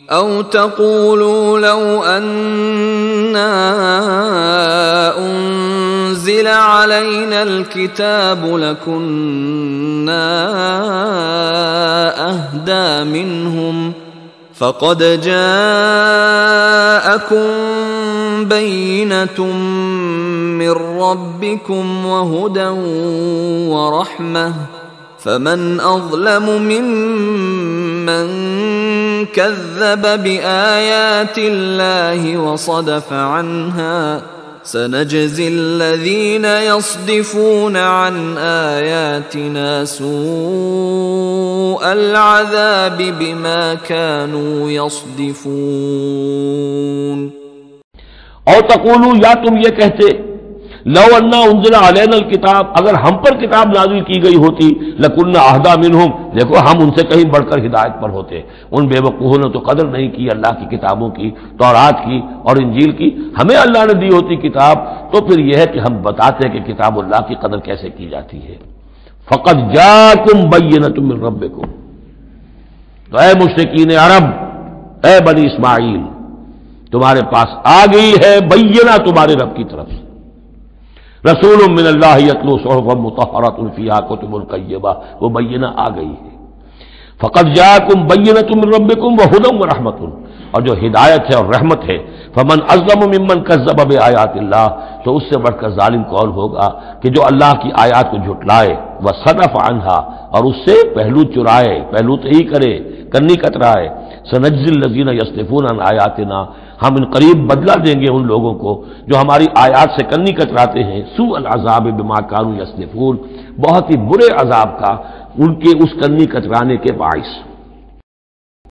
أو تقولوا لو أنا أنزل علينا الكتاب لكنا أهدى منهم فقد جاءكم بينة من ربكم وهدى ورحمة فمن أظلم ممن كذب بآيات الله وصدف عنها سنجزي الذين يصدفون عن آياتنا سوء العذاب بما كانوا يصدفون। और तक़ूलू, या तुम ये कहते, लौ अन्ना उन्ज़िला अलैना किताब, अगर हम पर किताब नाज़िल की गई होती, लकुन्ना अहदा मिनहुम, देखो हम उनसे कहीं बढ़कर हिदायत पर होते। उन बेवकूफ़ों ने तो कदर नहीं की अल्लाह की किताबों की, तौरात की और इंजील की। हमें अल्लाह ने दी होती किताब तो फिर यह है कि हम बताते हैं कि किताबुल्लाह की कदर कैसे की जाती है। फ़क़द जाकुम बय्यनतुम मिन रब्बिकुम, तो ऐ मुशरिकीन अरब, ऐ बनी इस्माइल, तुम्हारे पास आ गई है बय्यना तुम्हारे रब की तरफ से, रसूलुम मिनल्लाहि यतलू सुहुफ़न मुतहहरतुन फ़ीहा कुतुबुन क़य्यिमा, वो बय्यना आ गई है। फ़क़द जाकुम बय्यनतुम मिन रब्बिकुम व हुदन व रहमतुन, और जो हिदायत है और रहमत है। फ़मन अज़लमु मिम्मन कज़्ज़ब बिआयातिल्लाह, तो उससे बढ़कर जालिम कौन होगा कि जो अल्लाह की आयत को झुटलाए, व सदफ़ अन्हा, और उससे पहलू चुराए, पहलू तही करे, कन्नी कतराए। सनज्ज़िल लज़ीना यस्तिफ़ून अन आयातिना, हम इन करीब बदला देंगे उन लोगों को जो हमारी आयत से कन्नी कतराते हैं। सूअल अज़ाब बिमा कानू यस्तिफ़ून, बहुत ही बुरे अजाब का उनके उस कन्नी कतराने के बाइस।